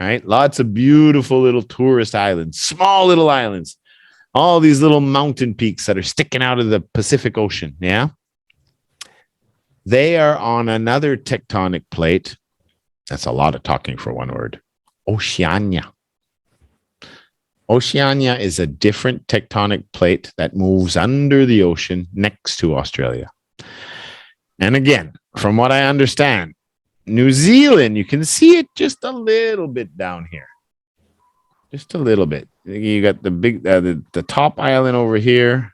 All right, lots of beautiful little tourist islands, small little islands, all these little mountain peaks that are sticking out of the Pacific Ocean. Yeah, they are on another tectonic plate. That's a lot of talking for one word. Oceania. Oceania is a different tectonic plate that moves under the ocean next to Australia. And again, from what I understand, New Zealand, you can see it just a little bit down here. Just a little bit. You got the big, the top island over here.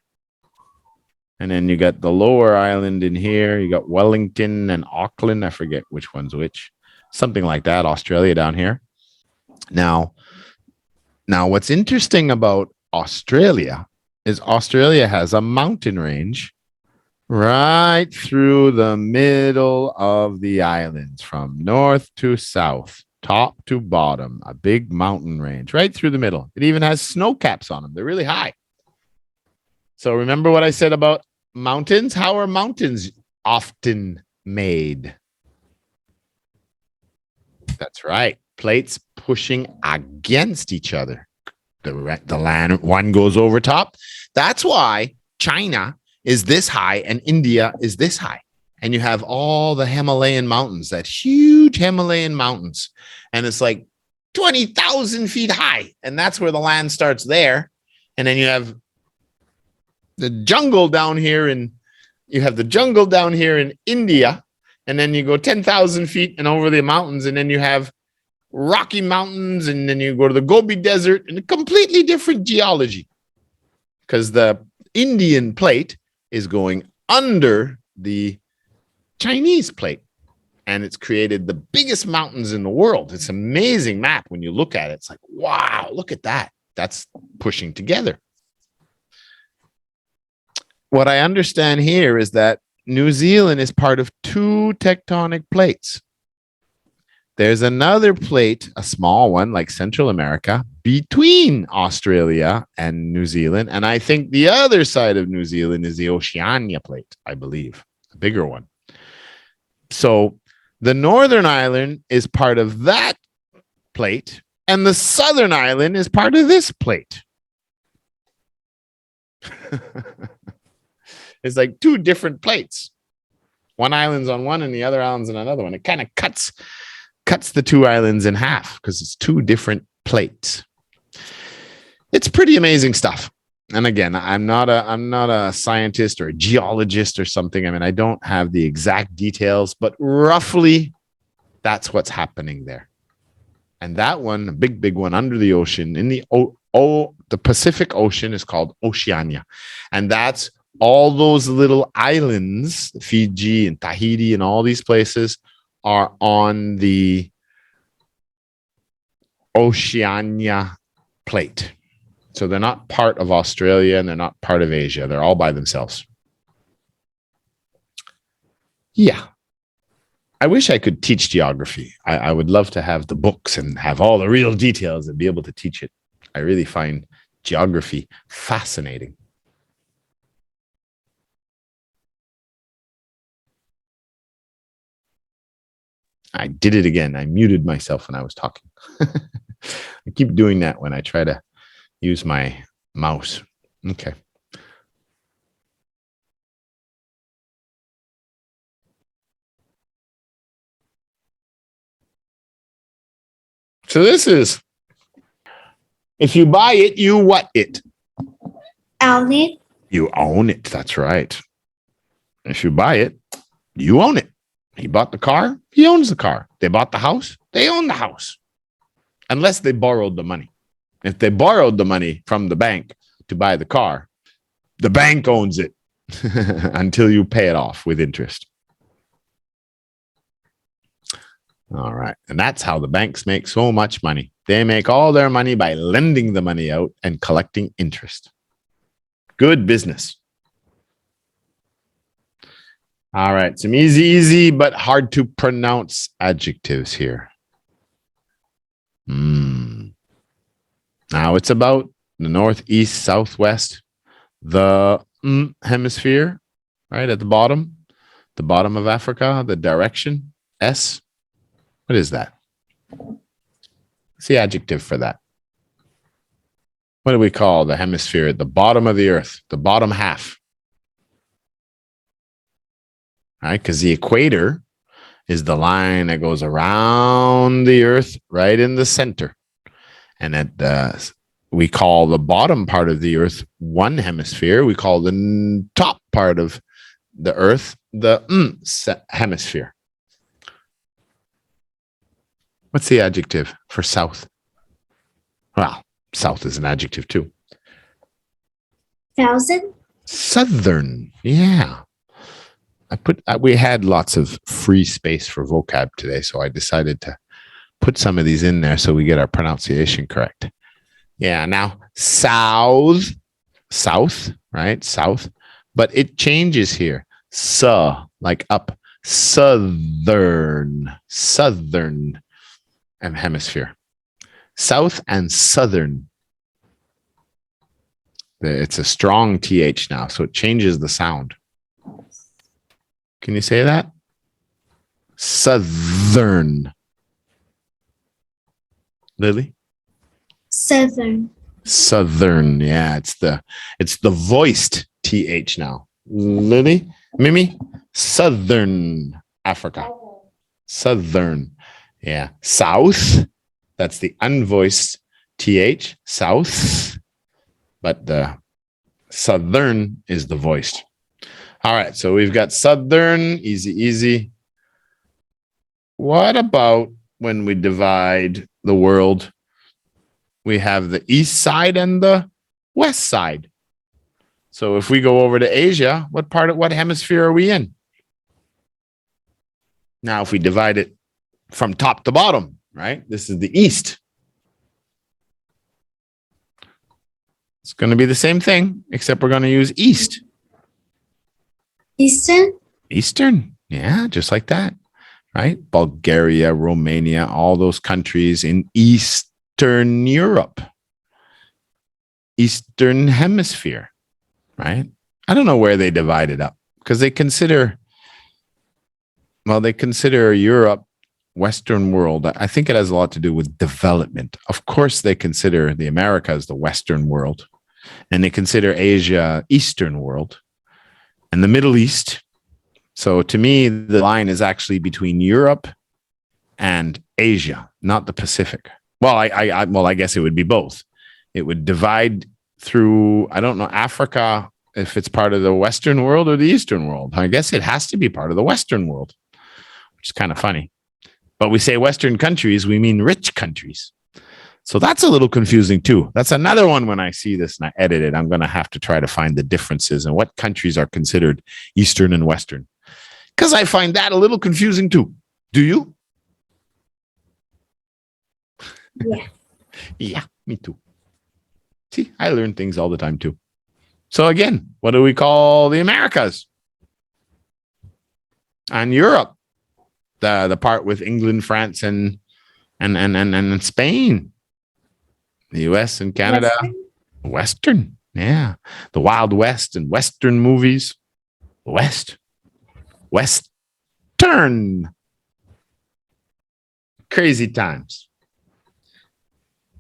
And then you got the lower island in here. You got Wellington and Auckland. I forget which one's which. Something like that. Australia down here. Now, what's interesting about Australia is Australia has a mountain range right through the middle of the islands from north to south, top to bottom, a big mountain range right through the middle. It even has snow caps on them. They're really high. So remember what I said about mountains? How are mountains often made? That's right. Plates pushing against each other. The land, one goes over top. That's why China is this high and India is this high. And you have all the Himalayan mountains, that huge Himalayan mountains. And it's like 20,000 feet high. And that's where the land starts there. And then you have the jungle down here in India. And then you go 10,000 feet and over the mountains. And then you have Rocky Mountains. And then you go to the Gobi Desert, and a completely different geology. Because the Indian plate is going under the Chinese plate, and it's created the biggest mountains in the world. It's an amazing map when you look at it. It's like, wow, look at that. That's pushing together. What I understand here is that New Zealand is part of two tectonic plates. There's another plate, a small one like Central America, between Australia and New Zealand. And I think the other side of New Zealand is the Oceania plate, I believe, a bigger one. So the Northern Island is part of that plate, and the Southern Island is part of this plate. It's like two different plates. One island's on one and the other island's on another one. It kind of cuts the two islands in half because it's two different plates. It's pretty amazing stuff. And again, I'm not a scientist or a geologist or something. I mean, I don't have the exact details, but roughly that's what's happening there. And that one, a big one under the ocean in the Pacific Ocean, is called Oceania. And that's all those little islands, Fiji and Tahiti and all these places, are on the Oceania plate. So they're not part of Australia and they're not part of Asia. They're all by themselves. Yeah. I wish I could teach geography. I would love to have the books and have all the real details and be able to teach it. I really find geography fascinating. I did it again. I muted myself when I was talking. I keep doing that when I try to use my mouse. Okay. So this is, if you buy it, you what it? Own it. You own it. That's right. If you buy it, you own it. He bought the car, he owns the car. They bought the house, they own the house. Unless they borrowed the money. If they borrowed the money from the bank to buy the car, the bank owns it until you pay it off with interest. All right. And that's how the banks make so much money. They make all their money by lending the money out and collecting interest. Good business. All right. Some easy, but hard to pronounce adjectives here. Now it's about the northeast, southwest, the hemisphere, right at the bottom of Africa, the direction, S. What is that? What's the adjective for that? What do we call the hemisphere at the bottom of the earth, the bottom half? Right? Because the equator is the line that goes around the earth right in the center. And we call the bottom part of the earth one hemisphere. We call the top part of the earth the hemisphere. What's the adjective for south? Well, south is an adjective too. Thousand. Southern. Yeah. We had lots of free space for vocab today, so I decided to put some of these in there so we get our pronunciation correct. Yeah, now south, right? South, but it changes here. Like up, southern and hemisphere. South and southern. It's a strong TH now, so it changes the sound. Can you say that? Southern. Lily? Southern. Southern. Yeah, it's the voiced TH now. Lily? Mimi? Southern Africa. Southern. Yeah. South. That's the unvoiced TH. South. But the southern is the voiced. All right. So we've got southern. Easy. What about when we divide the world? We have the east side and the west side. So if we go over to Asia, what hemisphere are we in? Now, if we divide it from top to bottom, right? This is the east. It's going to be the same thing, except we're going to use east. Eastern. Eastern. Yeah, just like that, right? Bulgaria, Romania, all those countries in Eastern Europe. Eastern Hemisphere, right? I don't know where they divide it up because they consider Europe, Western world. I think it has a lot to do with development. Of course, they consider the Americas the Western world, and they consider Asia Eastern world, and the Middle East. So to me, the line is actually between Europe and Asia, not the Pacific. Well, I guess it would be both. It would divide through, I don't know, Africa, if it's part of the Western world or the Eastern world. I guess it has to be part of the Western world, which is kind of funny. But we say Western countries, we mean rich countries. So that's a little confusing too. That's another one when I see this and I edit it, I'm going to have to try to find the differences and what countries are considered Eastern and Western. Because I find that a little confusing too. Do you? Yeah. Yeah, me too. See, I learn things all the time too. So again, what do we call the Americas? And Europe, the part with England, France, and Spain. The US and Canada. Western. Yeah. The Wild West and Western movies. Western. Crazy times.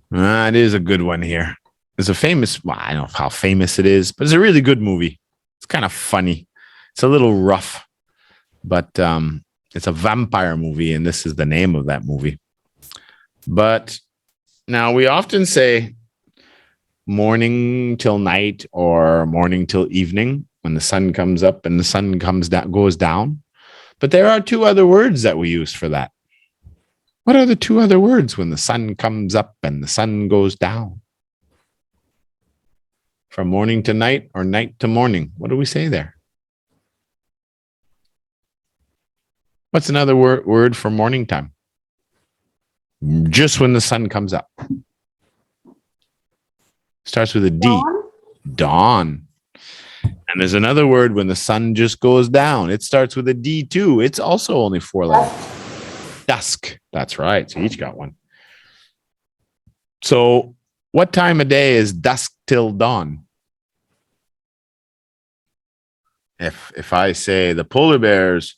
It is a good one here. It's a famous, I don't know how famous it is, but it's a really good movie. It's kind of funny. It's a little rough, but it's a vampire movie, and this is the name of that movie. But now we often say morning till night or morning till evening when the sun comes up and the sun goes down. But there are two other words that we use for that. What are the two other words when the sun comes up and the sun goes down? From morning to night or night to morning. What do we say there? What's another word for morning time? just when the sun comes up. Starts with a D. Dawn. Dawn. And there's another word when the sun just goes down. It starts with a D too. It's also only 4 letters. Dusk. That's right. So each got one. So what time of day is dusk till dawn? If I say the polar bears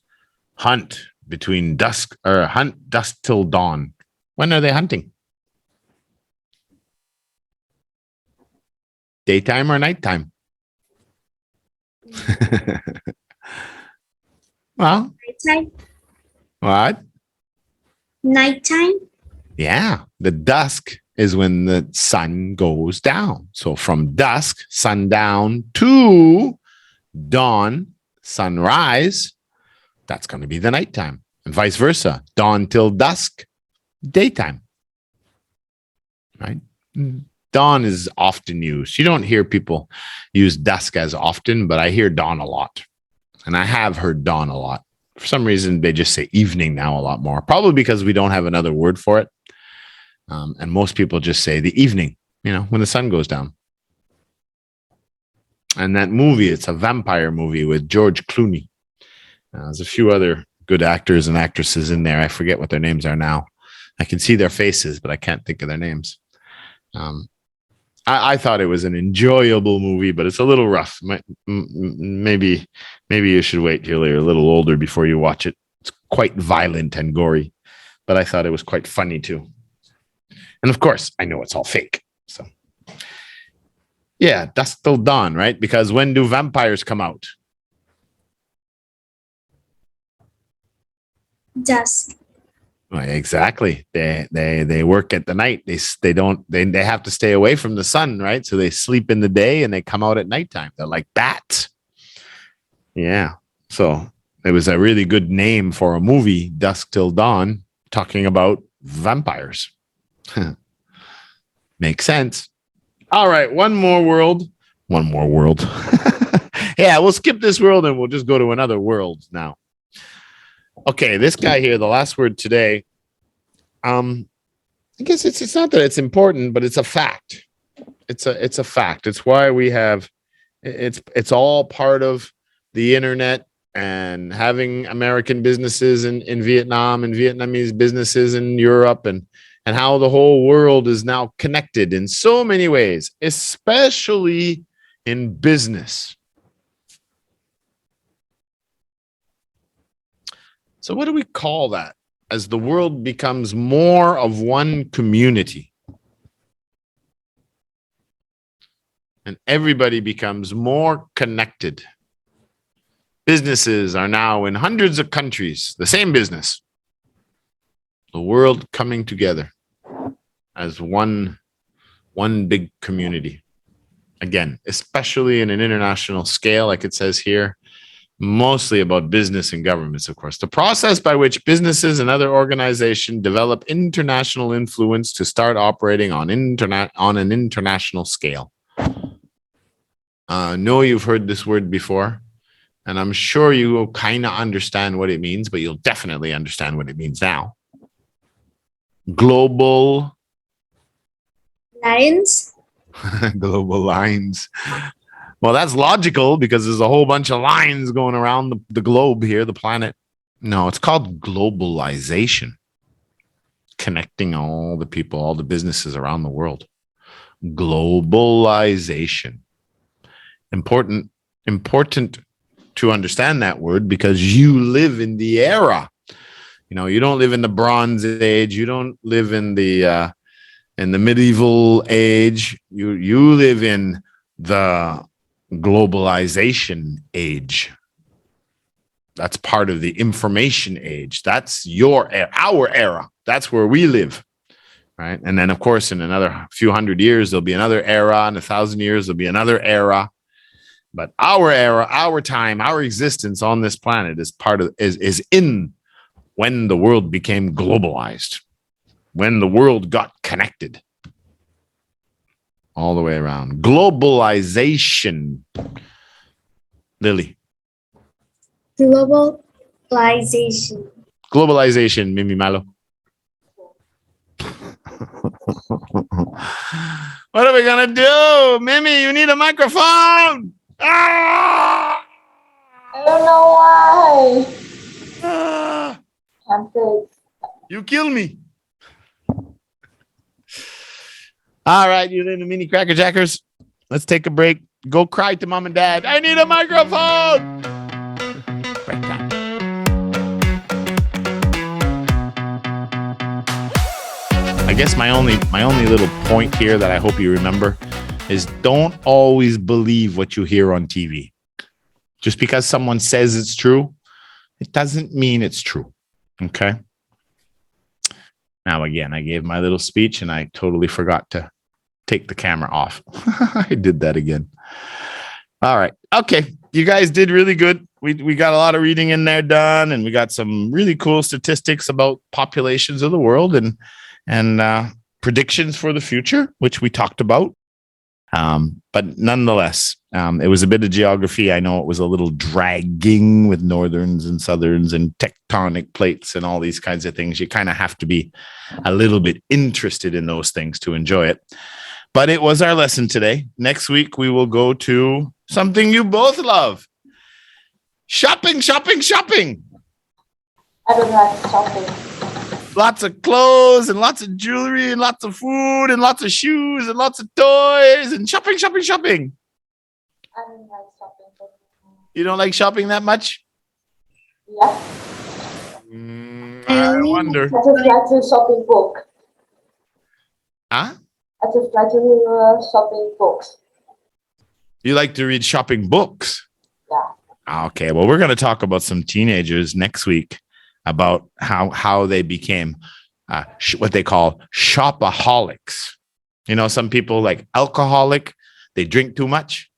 hunt between dusk or hunt dusk till dawn, when are they hunting? Daytime or nighttime? Well, Nighttime. what? Nighttime. Yeah, the dusk is when the sun goes down. So from dusk, sundown, to dawn, sunrise, that's going to be the nighttime. And vice versa, dawn till dusk, daytime. Right? Dawn is often used. You don't hear people use dusk as often, but I hear dawn a lot. And I have heard dawn a lot. For some reason, they just say evening now a lot more, probably because we don't have another word for it. And most people just say the evening, when the sun goes down. And that movie, it's a vampire movie with George Clooney. There's a few other good actors and actresses in there. I forget what their names are now. I can see their faces, but I can't think of their names. I thought it was an enjoyable movie, but it's a little rough. Maybe you should wait till you're a little older before you watch it. It's quite violent and gory, but I thought it was quite funny too. And of course, I know it's all fake. So, yeah, dusk till dawn, right? Because when do vampires come out? Dusk. Well, exactly. They work at the night. They have to stay away from the sun, right? So they sleep in the day and they come out at nighttime. They're like bats. Yeah. So it was a really good name for a movie, Dusk Till Dawn, talking about vampires. Makes sense. All right, one more world. Yeah, we'll skip this world and we'll just go to another world now. Okay, this guy here, the last word today. I guess it's not that it's important, but it's a fact. It's a fact. It's why we have. It's all part of the internet and having American businesses in Vietnam and Vietnamese businesses in Europe and how the whole world is now connected in so many ways, especially in business. So what do we call that as the world becomes more of one community and everybody becomes more connected? Businesses are now in hundreds of countries, the same business. The world coming together as one big community. Again, especially in an international scale, like it says here, mostly about business and governments, of course. The process by which businesses and other organizations develop international influence to start operating on an international scale. Know you've heard this word before, and I'm sure you will kind of understand what it means, but you'll definitely understand what it means now. Global Lions. global lines. Well, that's logical because there's a whole bunch of lines going around the globe here, the planet. No, it's called globalization. Connecting all the people, all the businesses around the world. Globalization. Important to understand that word because you live in the era. You don't live in the Bronze Age. You don't live in the medieval age. You live in the globalization age. That's part of the information age. That's our era. That's where we live, right? And then, of course, in another few hundred years, there'll be another era. In 1,000 years, there'll be another era. But our era, our time, our existence on this planet is in when the world became globalized, when the world got connected. All the way around. Globalization. Lily. Globalization. Globalization, Mimi Malo. What are we gonna do? Mimi, you need a microphone. Ah! I don't know why. Ah! Can't fix. You kill me. All right, you little mini cracker jackers. Let's take a break. Go cry to mom and dad. I need a microphone. Break time. I guess my only little point here that I hope you remember is don't always believe what you hear on TV. Just because someone says it's true, it doesn't mean it's true. Okay. Now, again, I gave my little speech and I totally forgot to take the camera off. I did that again. All right. Okay. You guys did really good. We got a lot of reading in there done, and we got some really cool statistics about populations of the world and predictions for the future, which we talked about. But nonetheless, it was a bit of geography. I know it was a little dragging with northerns and southerns and tectonic plates and all these kinds of things. You kind of have to be a little bit interested in those things to enjoy it. But it was our lesson today. Next week, we will go to something you both love. Shopping, shopping, shopping. I don't like shopping. Lots of clothes and lots of jewelry and lots of food and lots of shoes and lots of toys and shopping, shopping, shopping. I don't like shopping. You don't like shopping that much? Yeah. I wonder. I just like to shopping book. Huh? I just like to read shopping books. You like to read shopping books? Yeah. Okay, well, we're going to talk about some teenagers next week about how they became what they call shopaholics. You know, some people like alcoholic, they drink too much.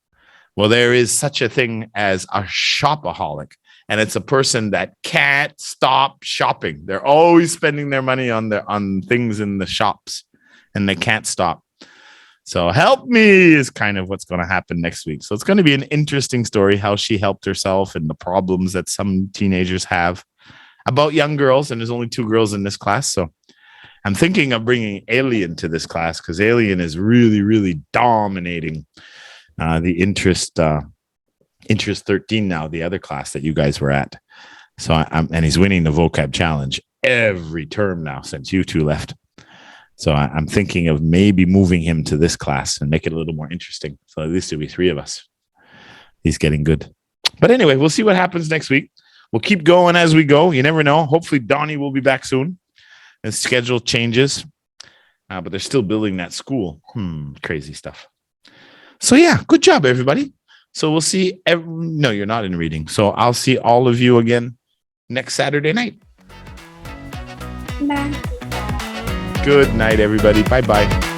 Well, there is such a thing as a shopaholic, and it's a person that can't stop shopping. They're always spending their money on things in the shops, and they can't stop. So help me is kind of what's going to happen next week. So it's going to be an interesting story, how she helped herself and the problems that some teenagers have about young girls. And there's only 2 girls in this class. So I'm thinking of bringing Alien to this class because Alien is really, really dominating the interest 13 now, the other class that you guys were at. So and he's winning the vocab challenge every term now since you 2 left. So I'm thinking of maybe moving him to this class and make it a little more interesting. So at least there'll be 3 of us. He's getting good. But anyway, we'll see what happens next week. We'll keep going as we go. You never know. Hopefully Donnie will be back soon. His schedule changes. But they're still building that school. Crazy stuff. So yeah, good job, everybody. So we'll see. No, you're not in reading. So I'll see all of you again next Saturday night. Bye. Good night, everybody. Bye-bye.